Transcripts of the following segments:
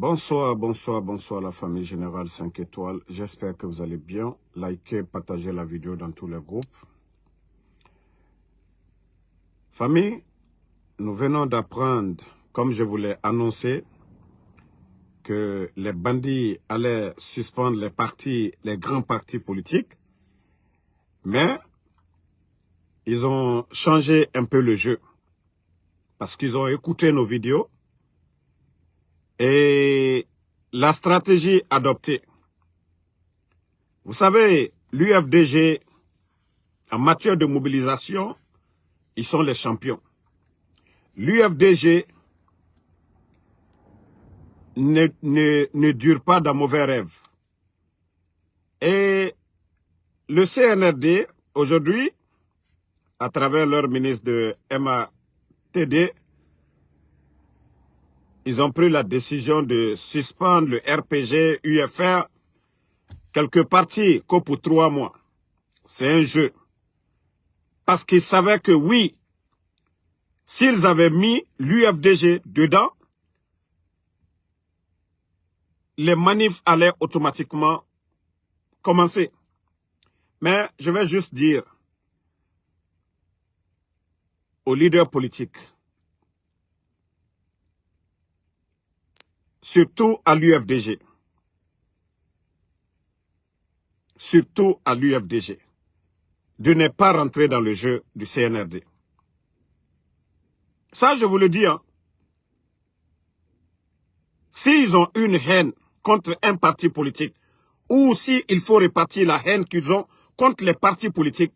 Bonsoir, bonsoir, bonsoir la famille Générale 5 étoiles. J'espère que vous allez bien. Likez, partagez la vidéo dans tous les groupes. Famille, nous venons d'apprendre, comme je vous l'ai annoncé, que les bandits allaient suspendre les grands partis politiques, mais ils ont changé un peu le jeu parce qu'ils ont écouté nos vidéos et la stratégie adoptée. Vous savez, l'UFDG, en matière de mobilisation, ils sont les champions. L'UFDG ne dure pas d'un mauvais rêve. Et le CNRD, aujourd'hui, à travers leur ministre de MATD, ils ont pris la décision de suspendre le RPG, UFR, quelques partis que pour 3 mois. C'est un jeu. Parce qu'ils savaient que oui, s'ils avaient mis l'UFDG dedans, les manifs allaient automatiquement commencer. Mais je vais juste dire aux leaders politiques, surtout à l'UFDG, de ne pas rentrer dans le jeu du CNRD. Ça, je vous le dis. S'ils ont une haine contre un parti politique, ou s'il faut répartir la haine qu'ils ont contre les partis politiques,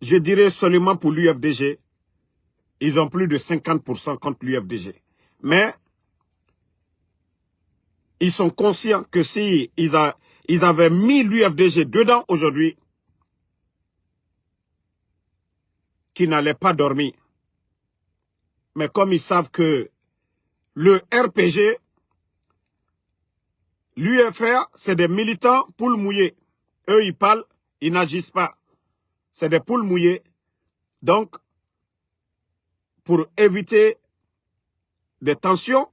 je dirais seulement pour l'UFDG, ils ont plus de 50% contre l'UFDG. Mais ils sont conscients que si ils avaient mis l'UFDG dedans aujourd'hui, qu'ils n'allaient pas dormir. Mais comme ils savent que le RPG, l'UFR, c'est des militants poules mouillées. Eux, ils parlent, ils n'agissent pas. C'est des poules mouillées. Donc, pour éviter des tensions,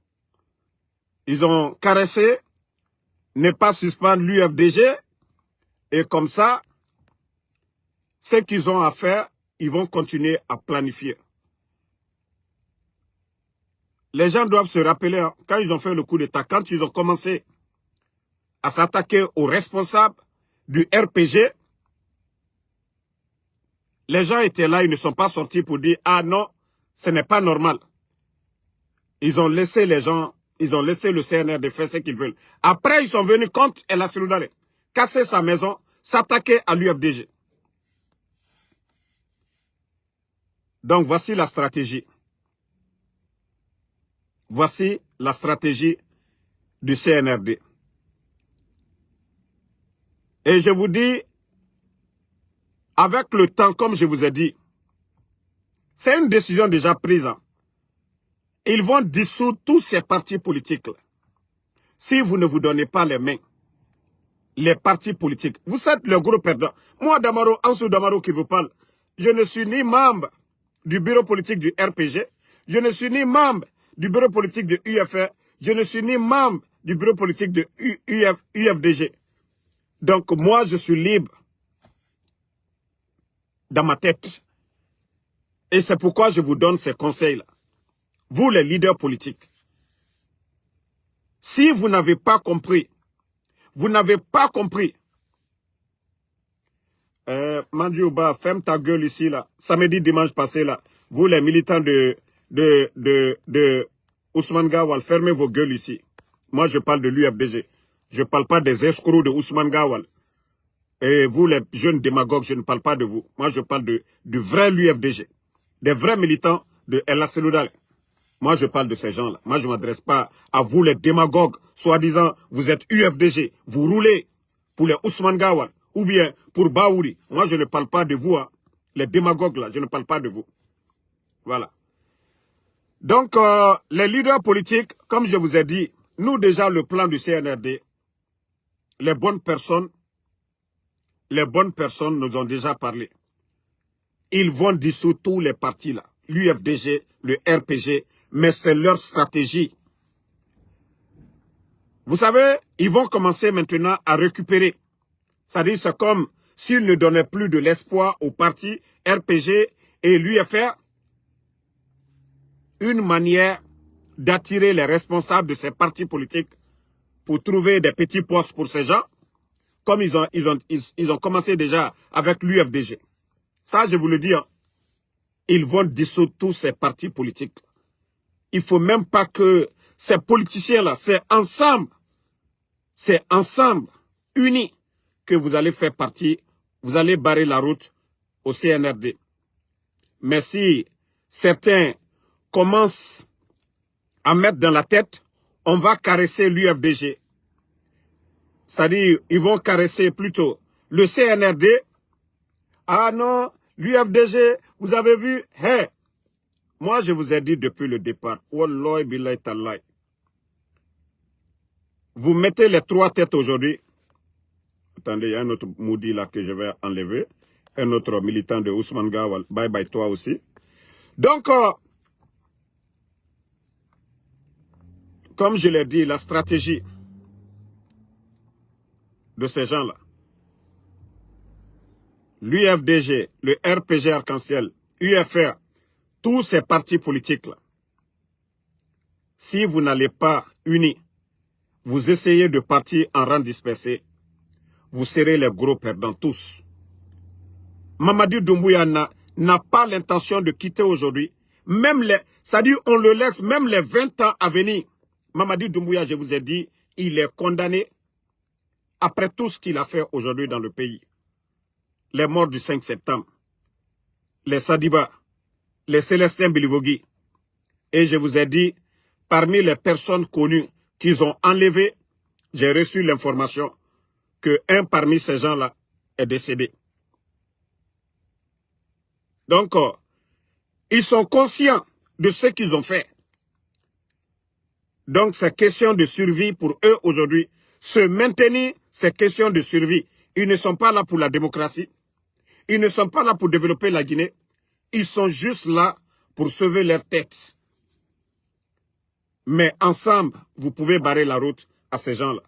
ils ont caressé, ne pas suspendre l'UFDG. Et comme ça, ce qu'ils ont à faire, ils vont continuer à planifier. Les gens doivent se rappeler, quand ils ont fait le coup d'État, quand ils ont commencé à s'attaquer aux responsables du RPG, les gens étaient là, ils ne sont pas sortis pour dire « Ah non, ce n'est pas normal ». Ils ont laissé les gens, ils ont laissé le CNRD faire ce qu'ils veulent. Après, ils sont venus contre El Asseloudale, casser sa maison, s'attaquer à l'UFDG. Donc, voici la stratégie. Voici la stratégie du CNRD. Et je vous dis, avec le temps, comme je vous ai dit, c'est une décision déjà prise. Ils vont dissoudre tous ces partis politiques-là. Si vous ne vous donnez pas les mains, les partis politiques, vous êtes le gros perdant. Moi, Damaro, Ansou Damaro qui vous parle, je ne suis ni membre du bureau politique du RPG, je ne suis ni membre du bureau politique de UFR, je ne suis ni membre du bureau politique de UFDG. Donc moi, je suis libre dans ma tête. Et c'est pourquoi je vous donne ces conseils-là. Vous, les leaders politiques. Si vous n'avez pas compris, Mandjouba, ferme ta gueule ici, là. Samedi, dimanche passé, là. Vous, les militants de Ousmane Gawal, fermez vos gueules ici. Moi, je parle de l'UFDG. Je ne parle pas des escrocs de Ousmane Gawal. Et vous, les jeunes démagogues, je ne parle pas de vous. Moi, je parle du vrai l'UFDG. Des vrais militants de El Asseloudale. Moi, je parle de ces gens-là. Moi, je ne m'adresse pas à vous, les démagogues, soi-disant, vous êtes UFDG. Vous roulez pour les Ousmane Gawal ou bien pour Baouri. Moi, je ne parle pas de vous, hein. Les démagogues, là, je ne parle pas de vous. Voilà. Donc, les leaders politiques, comme je vous ai dit, nous, déjà, le plan du CNRD, les bonnes personnes nous ont déjà parlé. Ils vont dissoudre tous les partis, là. L'UFDG, le RPG, mais c'est leur stratégie. Vous savez, ils vont commencer maintenant à récupérer. C'est-à-dire, c'est comme s'ils ne donnaient plus de l'espoir au parti RPG et l'UFR, une manière d'attirer les responsables de ces partis politiques pour trouver des petits postes pour ces gens, comme ils ont commencé déjà avec l'UFDG. Ça, je vous le dis, hein, ils vont dissoudre tous ces partis politiques. Il ne faut même pas que ces politiciens-là, c'est ensemble, unis, que vous allez faire partie, vous allez barrer la route au CNRD. Mais si certains commencent à mettre dans la tête, on va caresser l'UFDG. C'est-à-dire, ils vont caresser plutôt le CNRD. Ah non, l'UFDG, vous avez vu, hey, moi je vous ai dit depuis le départ, Wallahi billahi tallahi, vous mettez les trois têtes aujourd'hui. Attendez, il y a un autre Moudi là que je vais enlever. Un autre militant de Ousmane Gawal. Bye bye toi aussi. Donc, comme je l'ai dit, la stratégie de ces gens-là, l'UFDG, le RPG Arc-en-Ciel, UFR, tous ces partis politiques-là, si vous n'allez pas unis, vous essayez de partir en rang dispersé, vous serez les gros perdants tous. Mamadi Doumbouya n'a pas l'intention de quitter aujourd'hui. C'est-à-dire on le laisse même les 20 ans à venir. Mamadi Doumbouya, je vous ai dit, il est condamné après tout ce qu'il a fait aujourd'hui dans le pays. Les morts du 5 septembre, les Sadiba, les Célestin Bilivogui. Et je vous ai dit, parmi les personnes connues qu'ils ont enlevées, j'ai reçu l'information qu'un parmi ces gens-là est décédé. Donc, ils sont conscients de ce qu'ils ont fait. Donc, c'est question de survie pour eux aujourd'hui. Se maintenir, c'est question de survie. Ils ne sont pas là pour la démocratie. Ils ne sont pas là pour développer la Guinée. Ils sont juste là pour sauver leur tête. Mais ensemble, vous pouvez barrer la route à ces gens-là.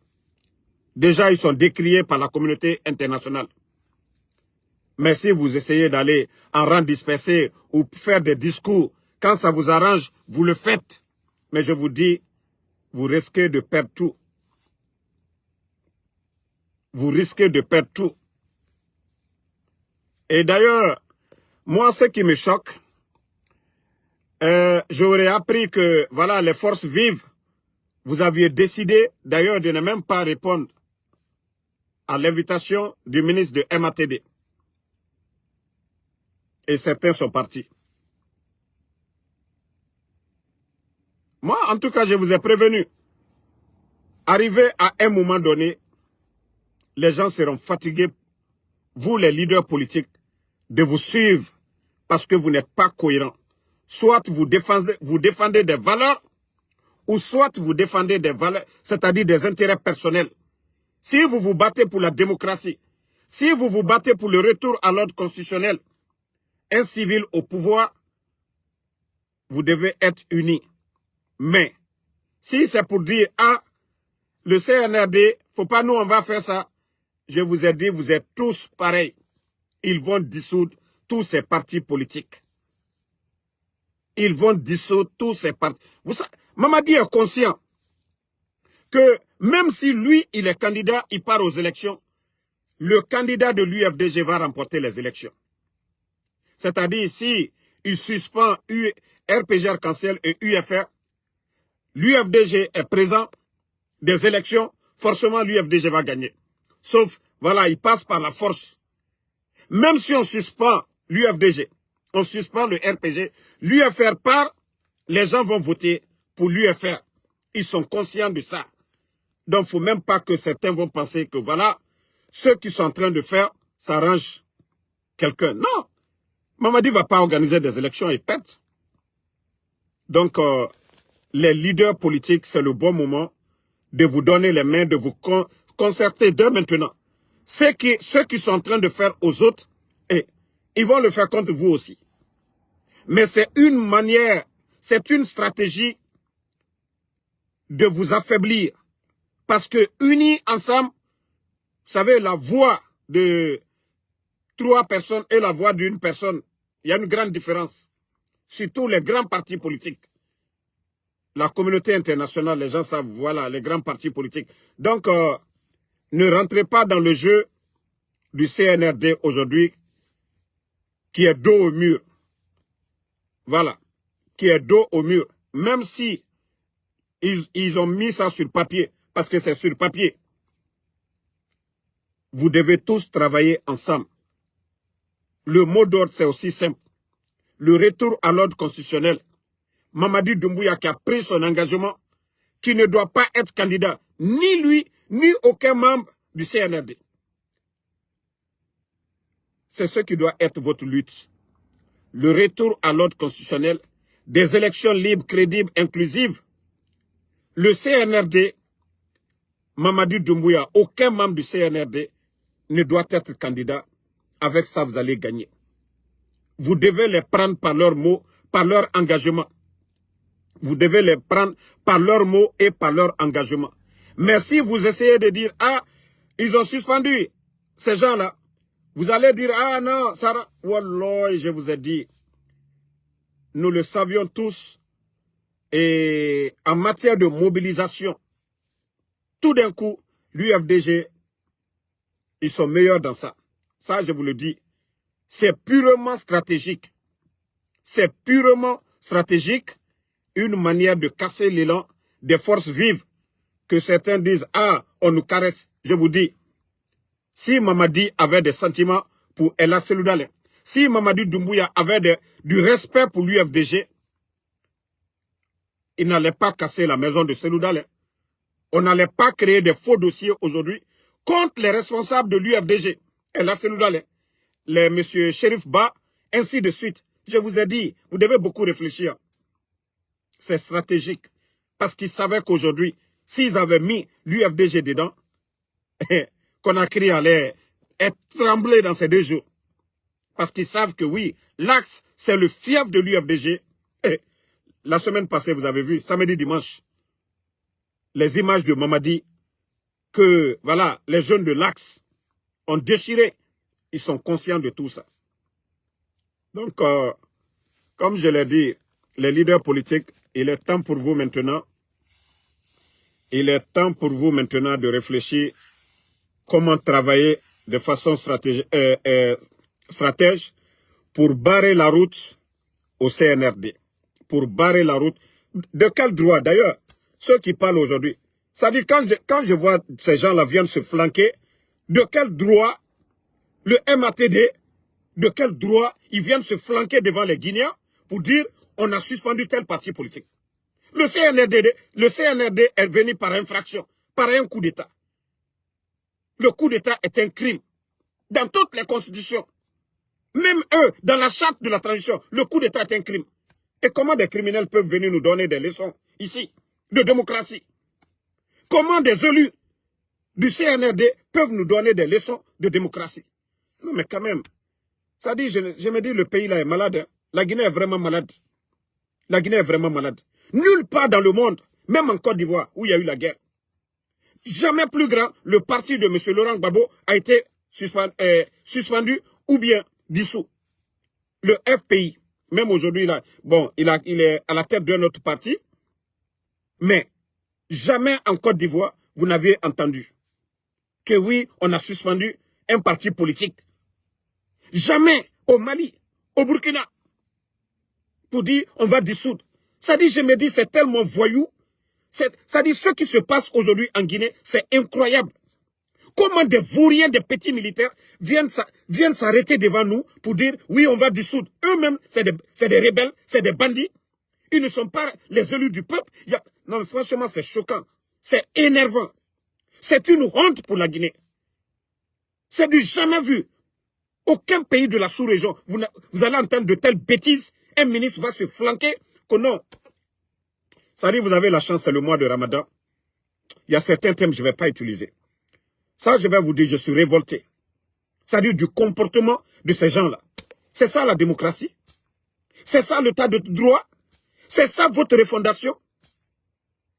Déjà, ils sont décriés par la communauté internationale. Mais si vous essayez d'aller en rang dispersé ou faire des discours, quand ça vous arrange, vous le faites. Mais je vous dis, vous risquez de perdre tout. Vous risquez de perdre tout. Et d'ailleurs, moi, ce qui me choque, j'aurais appris que, voilà, les forces vives, vous aviez décidé, d'ailleurs, de ne même pas répondre à l'invitation du ministre de MATD. Et certains sont partis. Moi, en tout cas, je vous ai prévenu. Arrivé à un moment donné, les gens seront fatigués, vous les leaders politiques, de vous suivre parce que vous n'êtes pas cohérents. Soit vous défendez des valeurs, ou soit vous défendez des valeurs, c'est-à-dire des intérêts personnels. Si vous vous battez pour la démocratie, si vous vous battez pour le retour à l'ordre constitutionnel, un civil au pouvoir, vous devez être unis. Mais, si c'est pour dire, ah, le CNRD, faut pas nous, on va faire ça, je vous ai dit, vous êtes tous pareils. Ils vont dissoudre tous ces partis politiques. Ils vont dissoudre tous ces partis. Vous savez, Mamadi est conscient que même si lui, il est candidat, il part aux élections, le candidat de l'UFDG va remporter les élections. C'est-à-dire, si il suspend RPG Arc-en-Ciel et UFR, l'UFDG est présent des élections, forcément l'UFDG va gagner. Sauf, voilà, il passe par la force. Même si on suspend l'UFDG, on suspend le RPG, l'UFR part, les gens vont voter pour l'UFR. Ils sont conscients de ça. Donc, il ne faut même pas que certains vont penser que, voilà, ceux qui sont en train de faire, ça arrange quelqu'un. Non. Mamadi ne va pas organiser des élections et perdre. Donc, les leaders politiques, c'est le bon moment de vous donner les mains, de vous concerter dès maintenant. Ceux qui sont en train de faire aux autres, et ils vont le faire contre vous aussi. Mais c'est une manière, c'est une stratégie de vous affaiblir Parce que unis ensemble, vous savez, la voix de 3 personnes et la voix d'une personne, il y a une grande différence. Surtout les grands partis politiques. La communauté internationale, les gens savent, voilà, les grands partis politiques. Donc, ne rentrez pas dans le jeu du CNRD aujourd'hui, qui est dos au mur. Voilà, qui est dos au mur. Même si ils ont mis ça sur papier, parce que c'est sur papier. Vous devez tous travailler ensemble. Le mot d'ordre, c'est aussi simple. Le retour à l'ordre constitutionnel. Mamadi Doumbouya qui a pris son engagement, qui ne doit pas être candidat, ni lui, ni aucun membre du CNRD. C'est ce qui doit être votre lutte. Le retour à l'ordre constitutionnel, des élections libres, crédibles, inclusives. Le CNRD, Mamadi Doumbouya, aucun membre du CNRD ne doit être candidat. Avec ça, vous allez gagner. Vous devez les prendre par leurs mots, par leur engagement. Vous devez les prendre par leurs mots et par leur engagement. Mais si vous essayez de dire, ah, ils ont suspendu ces gens-là, vous allez dire, ah non, Sarah, wallah, je vous ai dit, nous le savions tous, et en matière de mobilisation, tout d'un coup, l'UFDG, ils sont meilleurs dans ça. Ça, je vous le dis, c'est purement stratégique. C'est purement stratégique, une manière de casser l'élan des forces vives, que certains disent, ah, on nous caresse. Je vous dis, si Mamadi avait des sentiments pour Ella Seloudalé, si Mamadi Doumbouya avait du respect pour l'UFDG, il n'allait pas casser la maison de Seloudalé. On n'allait pas créer des faux dossiers aujourd'hui contre les responsables de l'UFDG. Ella Seloudalé, les M. Chérif Ba, ainsi de suite. Je vous ai dit, vous devez beaucoup réfléchir. C'est stratégique. Parce qu'ils savaient qu'aujourd'hui, s'ils avaient mis l'UFDG dedans, Conakry allait être tremblé dans ces 2 jours. Parce qu'ils savent que oui, l'Axe, c'est le fief de l'UFDG. La semaine passée, vous avez vu, samedi, dimanche, les images de Mamadi, que voilà, les jeunes de l'Axe ont déchiré. Ils sont conscients de tout ça. Donc, comme je l'ai dit, les leaders politiques, il est temps pour vous maintenant, de réfléchir comment travailler de façon stratège pour barrer la route au CNRD. Pour barrer la route. De quel droit d'ailleurs, ceux qui parlent aujourd'hui, ça dit quand je vois ces gens-là viennent se flanquer, de quel droit le MATD, de quel droit ils viennent se flanquer devant les Guinéens pour dire on a suspendu tel parti politique. Le CNRD est venu par infraction, par un coup d'État. Le coup d'État est un crime. Dans toutes les constitutions, même eux, dans la charte de la transition, le coup d'État est un crime. Et comment des criminels peuvent venir nous donner des leçons, ici, de démocratie? Comment des élus du CNRD peuvent nous donner des leçons de démocratie? Non, mais quand même, ça dit, je me dis, le pays là est malade. Hein. La Guinée est vraiment malade. La Guinée est vraiment malade. Nulle part dans le monde, même en Côte d'Ivoire, où il y a eu la guerre, jamais plus grand, le parti de M. Laurent Gbagbo a été suspendu ou bien dissous. Le FPI, même aujourd'hui, bon, il est à la tête d'un autre parti, mais jamais en Côte d'Ivoire, vous n'avez entendu que oui, on a suspendu un parti politique. Jamais au Mali, au Burkina, pour dire on va dissoudre. Ça dit, je me dis, c'est tellement voyou. Ça dit, ce qui se passe aujourd'hui en Guinée, c'est incroyable. Comment des vauriens, des petits militaires viennent s'arrêter devant nous pour dire, oui, on va dissoudre. Eux-mêmes, c'est des rebelles, c'est des bandits. Ils ne sont pas les élus du peuple. Non, mais franchement, c'est choquant. C'est énervant. C'est une honte pour la Guinée. C'est du jamais vu. Aucun pays de la sous-région, vous allez entendre de telles bêtises. Un ministre va se flanquer. Que non. Ça dit, vous avez la chance, c'est le mois de Ramadan. Il y a certains thèmes que je ne vais pas utiliser. Ça, je vais vous dire, je suis révolté. Ça dit du comportement de ces gens-là. C'est ça la démocratie. C'est ça l'état de droit. C'est ça votre refondation.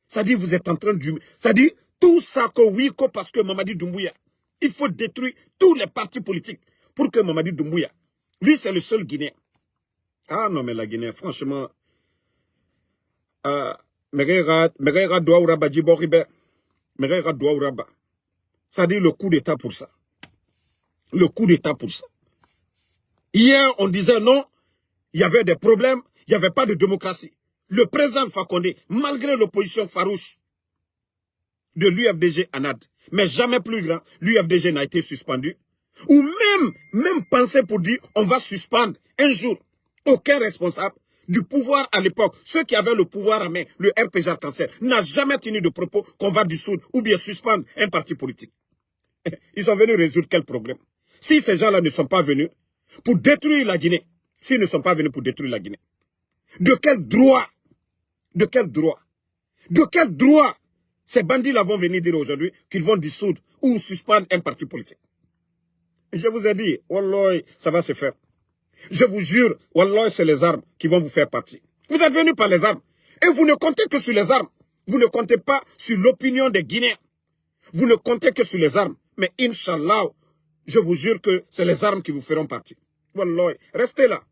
Ça dit, vous êtes en train de... Ça dit, Tout ça que oui, parce que Mamadi Doumbouya, il faut détruire tous les partis politiques pour que Mamadi Doumbouya, lui c'est le seul Guinéen. Ah non, mais la Guinée, franchement, Megera Douaouraba Djiboribe, Megera Douaouraba, ça dit le coup d'État pour ça. Le coup d'État pour ça. Hier, on disait non, il y avait des problèmes, il n'y avait pas de démocratie. Le président Fakonde, malgré l'opposition farouche de l'UFDG ANAD, mais jamais plus grand, l'UFDG n'a été suspendu. Ou même penser pour dire on va suspendre un jour. Aucun responsable du pouvoir à l'époque, ceux qui avaient le pouvoir en main, le RPG Arc-en-Ciel, n'a jamais tenu de propos qu'on va dissoudre ou bien suspendre un parti politique. Ils sont venus résoudre quel problème? Si ces gens-là ne sont pas venus pour détruire la Guinée, s'ils ne sont pas venus pour détruire la Guinée, de quel droit, de quel droit, de quel droit ces bandits-là vont venir dire aujourd'hui qu'ils vont dissoudre ou suspendre un parti politique? Je vous ai dit, Wallah, ça va se faire. Je vous jure, Wallah, c'est les armes qui vont vous faire partie. Vous êtes venus par les armes. Et vous ne comptez que sur les armes. Vous ne comptez pas sur l'opinion des Guinéens. Vous ne comptez que sur les armes. Mais Inch'Allah, je vous jure que c'est les armes qui vous feront partie. Wallah, restez là.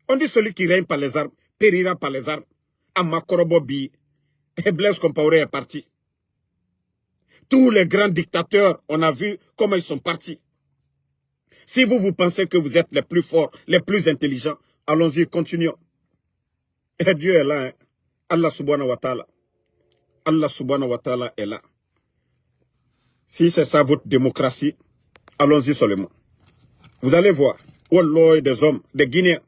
On dit celui qui règne par les armes, périra par les armes. Amakorobobi, et Blaise Compaoré est parti. Tous les grands dictateurs, on a vu comment ils sont partis. Si vous pensez que vous êtes les plus forts, les plus intelligents, allons-y, continuons. Et Dieu est là. Hein. Allah subhanahu wa ta'ala. Allah subhanahu wa ta'ala est là. Si c'est ça votre démocratie, allons-y seulement. Vous allez voir. Wallah, des hommes, des Guinéens.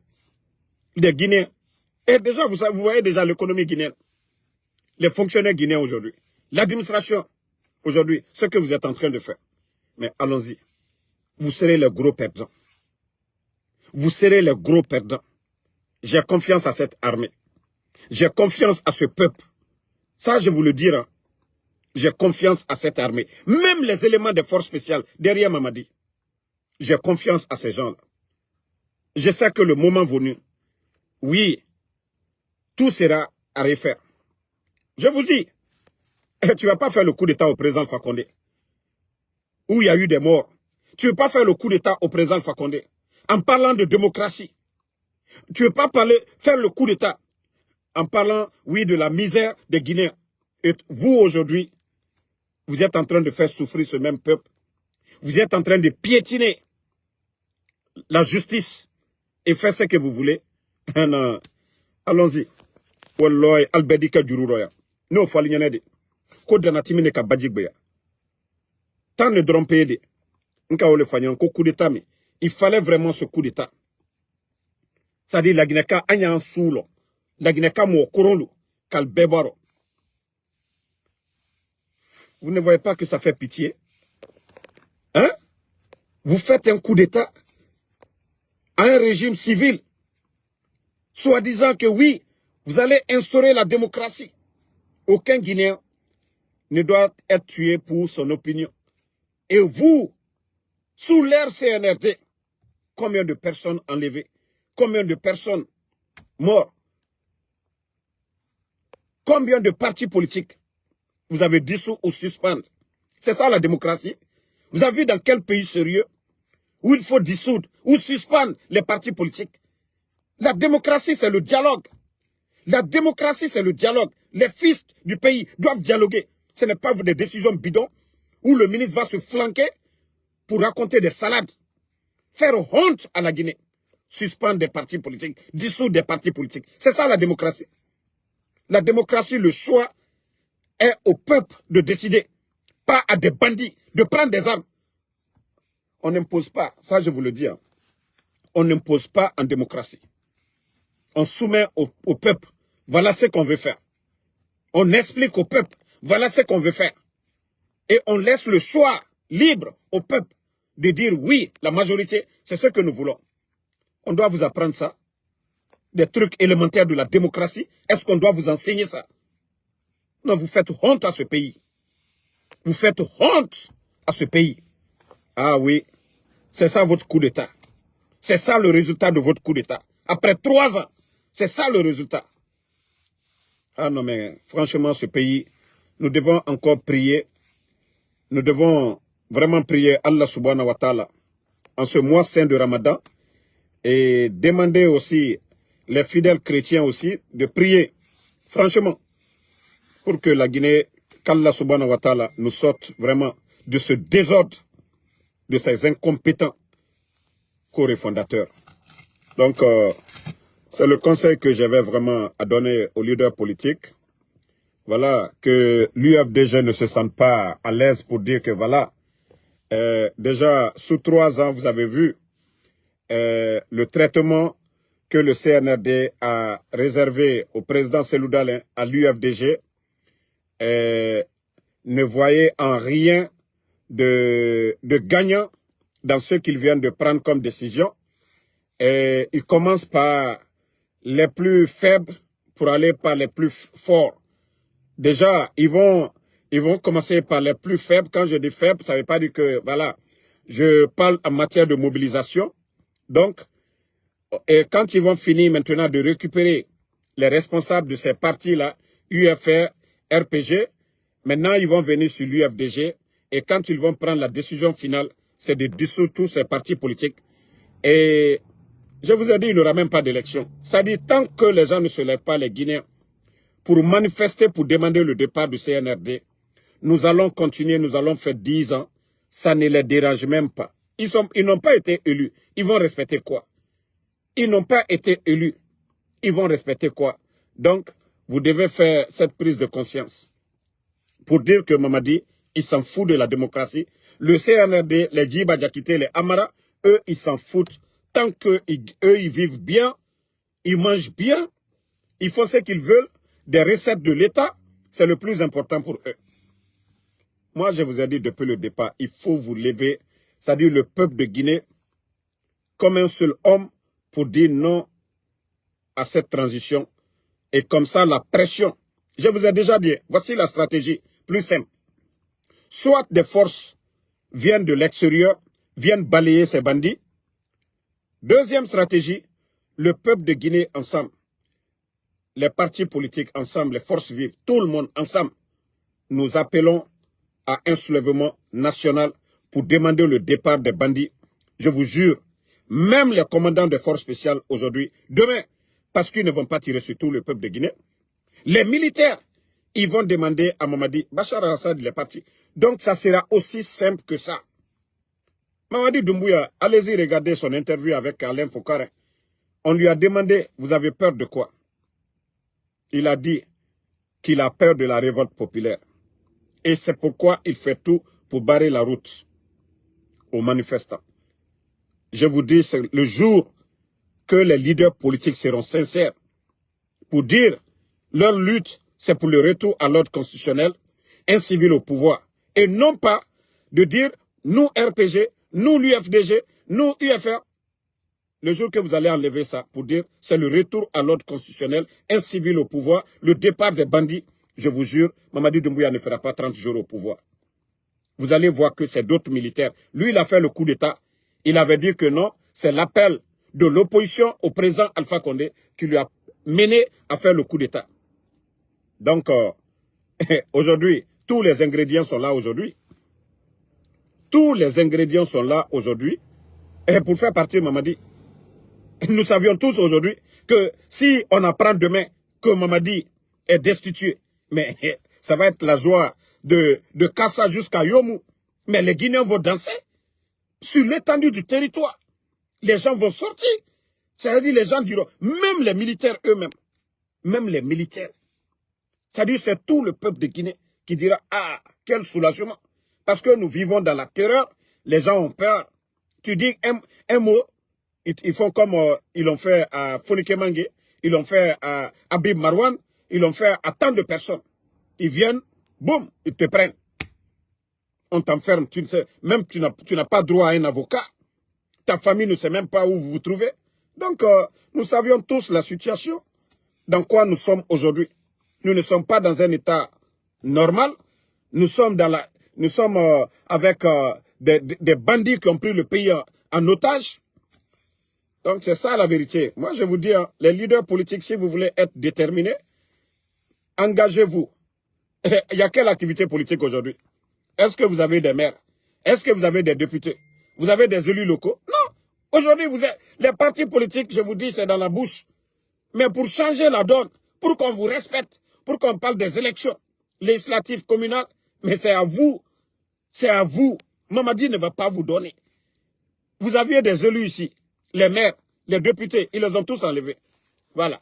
Des Guinéens. Et déjà, vous voyez déjà l'économie guinéenne. Les fonctionnaires guinéens aujourd'hui. L'administration aujourd'hui. Ce que vous êtes en train de faire. Mais allons-y. Vous serez les gros perdants. Vous serez les gros perdants. J'ai confiance à cette armée. J'ai confiance à ce peuple. Ça, je vous le dis. Hein. J'ai confiance à cette armée. Même les éléments des forces spéciales derrière Mamadi. J'ai confiance à ces gens-là. Je sais que le moment venu, oui, tout sera à refaire. Je vous le dis. Tu ne vas pas faire le coup d'État au président Fakonde. Où il y a eu des morts. Tu ne veux pas faire le coup d'État au président Fakonde en parlant de démocratie. Tu ne veux pas faire le coup d'État en parlant, oui, de la misère des Guinéens. Et vous, aujourd'hui, vous êtes en train de faire souffrir ce même peuple. Vous êtes en train de piétiner la justice et faire ce que vous voulez. Allons-y. Wallah, albedika jururoya. No falinyanede. Kodanatimi ka bajigbeya. Tant ne drompede. Coup d'État, mais il fallait vraiment ce coup d'État. C'est-à-dire la Guinée-Ka anya soulo, la Guinée-Ka mo korolo, kal bebaro. Vous ne voyez pas que ça fait pitié? Hein? Vous faites un coup d'État à un régime civil, soi-disant que oui, vous allez instaurer la démocratie. Aucun Guinéen ne doit être tué pour son opinion. Et vous, sous l'ère CNRD, combien de personnes enlevées? Combien de personnes mortes? Combien de partis politiques vous avez dissous ou suspendus? C'est ça la démocratie? Vous avez vu dans quel pays sérieux où il faut dissoudre ou suspendre les partis politiques? La démocratie, c'est le dialogue. La démocratie, c'est le dialogue. Les fils du pays doivent dialoguer. Ce n'est pas des décisions bidons où le ministre va se flanquer pour raconter des salades. Faire honte à la Guinée. Suspendre des partis politiques. Dissoudre des partis politiques. C'est ça la démocratie. La démocratie, le choix est au peuple de décider. Pas à des bandits de prendre des armes. On n'impose pas. Ça, je vous le dis. Hein. On n'impose pas en démocratie. On soumet au peuple. Voilà ce qu'on veut faire. On explique au peuple. Voilà ce qu'on veut faire. Et on laisse le choix libre au peuple de dire oui, la majorité, c'est ce que nous voulons. On doit vous apprendre ça. Des trucs élémentaires de la démocratie. Est-ce qu'on doit vous enseigner ça? Non, vous faites honte à ce pays. Vous faites honte à ce pays. Ah oui, c'est ça votre coup d'État. C'est ça le résultat de votre coup d'État. Après 3 ans, c'est ça le résultat. Ah non mais, franchement, ce pays, nous devons encore prier. Nous devons vraiment prier Allah subhanahu wa ta'ala en ce mois saint de Ramadan et demander aussi les fidèles chrétiens aussi de prier, franchement, pour que la Guinée, qu'Allah subhanahu wa ta'ala nous sorte vraiment de ce désordre, de ces incompétents co-fondateurs. Donc, c'est le conseil que j'avais vraiment à donner aux leaders politiques. Voilà, que l'UFDG ne se sente pas à l'aise pour dire que voilà, déjà sous 3 ans, vous avez vu le traitement que le CNRD a réservé au président Seloudal à l'UFDG. Ne voyez en rien de gagnant dans ce qu'ils viennent de prendre comme décision. Et ils commencent par les plus faibles pour aller par les plus forts. Déjà, ils vont commencer par les plus faibles. Quand je dis faibles, ça ne veut pas dire que, voilà, je parle en matière de mobilisation. Donc, et quand ils vont finir maintenant de récupérer les responsables de ces partis-là, UFR, RPG, maintenant ils vont venir sur l'UFDG. Et quand ils vont prendre la décision finale, c'est de dissoudre tous ces partis politiques. Et je vous ai dit, il n'y aura même pas d'élection. C'est-à-dire, tant que les gens ne se lèvent pas, les Guinéens, pour manifester, pour demander le départ du CNRD, nous allons continuer, nous allons faire 10 ans. Ça ne les dérange même pas. Ils n'ont pas été élus. Ils vont respecter quoi? Ils n'ont pas été élus. Ils vont respecter quoi? Donc, vous devez faire cette prise de conscience. Pour dire que Mamadi, il s'en fout de la démocratie. Le CNRD, les Djiba Diakité, les Amara, eux, ils s'en foutent. Tant qu'eux, ils vivent bien, ils mangent bien, ils font ce qu'ils veulent, des recettes de l'État, c'est le plus important pour eux. Moi, je vous ai dit depuis le départ, il faut vous lever, c'est-à-dire le peuple de Guinée, comme un seul homme, pour dire non à cette transition. Et comme ça, la pression. Je vous ai déjà dit, voici la stratégie plus simple. Soit des forces viennent de l'extérieur, viennent balayer ces bandits. Deuxième stratégie, le peuple de Guinée ensemble, les partis politiques ensemble, les forces vives, tout le monde ensemble, nous appelons à un soulèvement national pour demander le départ des bandits. Je vous jure, même les commandants des forces spéciales aujourd'hui, demain, parce qu'ils ne vont pas tirer sur tout le peuple de Guinée, les militaires, ils vont demander à Mamadi, Bachar al-Assad, il est parti. Donc ça sera aussi simple que ça. Mamadi Doumbouya, allez-y regarder son interview avec Alain Foucault. On lui a demandé, vous avez peur de quoi? Il a dit qu'il a peur de la révolte populaire. Et c'est pourquoi il fait tout pour barrer la route aux manifestants. Je vous dis, c'est le jour que les leaders politiques seront sincères pour dire leur lutte, c'est pour le retour à l'ordre constitutionnel, un civil au pouvoir. Et non pas de dire, nous RPG, nous l'UFDG, nous UFR. Le jour que vous allez enlever ça pour dire, c'est le retour à l'ordre constitutionnel, un civil au pouvoir, le départ des bandits, je vous jure, Mamadi Doumbouya ne fera pas 30 jours au pouvoir. Vous allez voir que c'est d'autres militaires. Lui, il a fait le coup d'État. Il avait dit que non, c'est l'appel de l'opposition au président Alpha Condé qui lui a mené à faire le coup d'État. Donc, aujourd'hui, tous les ingrédients sont là aujourd'hui. Tous les ingrédients sont là aujourd'hui. Et pour faire partir Mamadi, nous savions tous aujourd'hui que si on apprend demain que Mamadi est destitué, mais ça va être la joie de Kassa jusqu'à Yomu. Mais les Guinéens vont danser sur l'étendue du territoire. Les gens vont sortir. C'est-à-dire les gens diront, même les militaires eux-mêmes, même les militaires. C'est-à-dire c'est tout le peuple de Guinée qui dira, ah, quel soulagement. Parce que nous vivons dans la terreur, les gens ont peur. Tu dis un mot, ils font comme ils l'ont fait à Fonike Mangue, ils l'ont fait à Habib Marwan, ils l'ont fait à tant de personnes. Ils viennent, boum, ils te prennent. On t'enferme, tu ne sais, même tu n'as pas droit à un avocat. Ta famille ne sait même pas où vous vous trouvez. Donc, nous savions tous la situation dans quoi nous sommes aujourd'hui. Nous ne sommes pas dans un état normal. Nous sommes avec des bandits qui ont pris le pays en otage. Donc, c'est ça la vérité. Moi, je vous dis, les leaders politiques, si vous voulez être déterminés, engagez-vous. Il n'y a quelle activité politique aujourd'hui? Est-ce que vous avez des maires? Est-ce que vous avez des députés? Vous avez des élus locaux? Non. Aujourd'hui, les partis politiques, je vous dis, c'est dans la bouche. Mais pour changer la donne, pour qu'on vous respecte, pour qu'on parle des élections législatives, communales, mais c'est à vous. C'est à vous. Mamadi ne va pas vous donner. Vous aviez des élus ici, les maires, les députés, ils les ont tous enlevés. Voilà.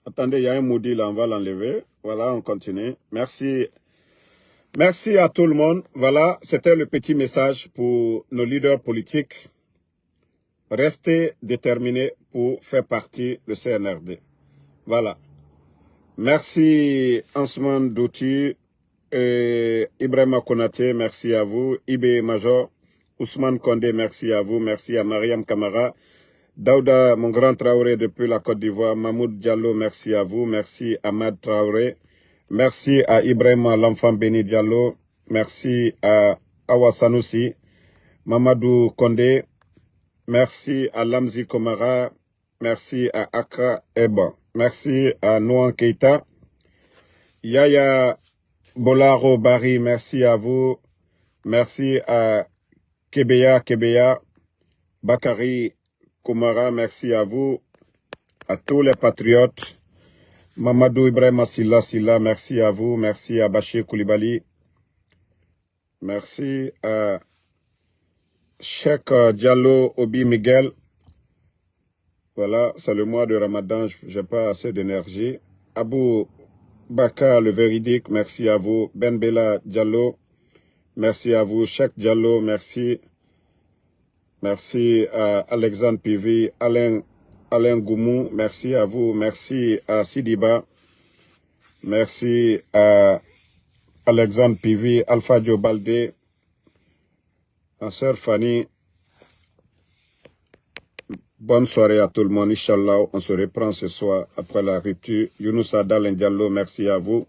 Attendez, il y a un maudit là, on va l'enlever. Voilà, on continue. Merci. Merci à tout le monde. Voilà, c'était le petit message pour nos leaders politiques. Restez déterminés pour faire partie du CNRD. Voilà. Merci Ansman Douti, Ibrahima Konaté, merci à vous. Ibe Major, Ousmane Kondé, merci à vous. Merci à Mariam Kamara. Daouda, mon grand Traoré depuis la Côte d'Ivoire. Mahmoud Diallo, merci à vous. Merci Ahmad Traoré. Merci à Ibrahima l'enfant béni Diallo. Merci à Awa Sanoussi. Mamadou Kondé. Merci à Lamzi Komara. Merci à Akra Eba. Merci à Nouan Keita. Yaya Bolaro Bari, merci à vous. Merci à Kebeya. Bakari Komara, merci à vous. À tous les patriotes. Mamadou Ibrahima Silla, merci à vous. Merci à Bachir Koulibaly. Merci à Cheikh Diallo Obi Miguel. Voilà, c'est le mois de Ramadan, je n'ai pas assez d'énergie. Abou Bakar, le véridique, merci à vous. Ben Bella Diallo, merci à vous. Cheikh Diallo, merci. Merci à Alexandre Pivi, Alain Goumou, merci à vous. Merci à Sidiba. Merci à Alexandre Pivi, Alpha Joe Baldé, ma sœur Fanny. Bonne soirée à tout le monde, Inch'Allah. On se reprend ce soir après la rupture. Younous Adal Diallo, merci à vous.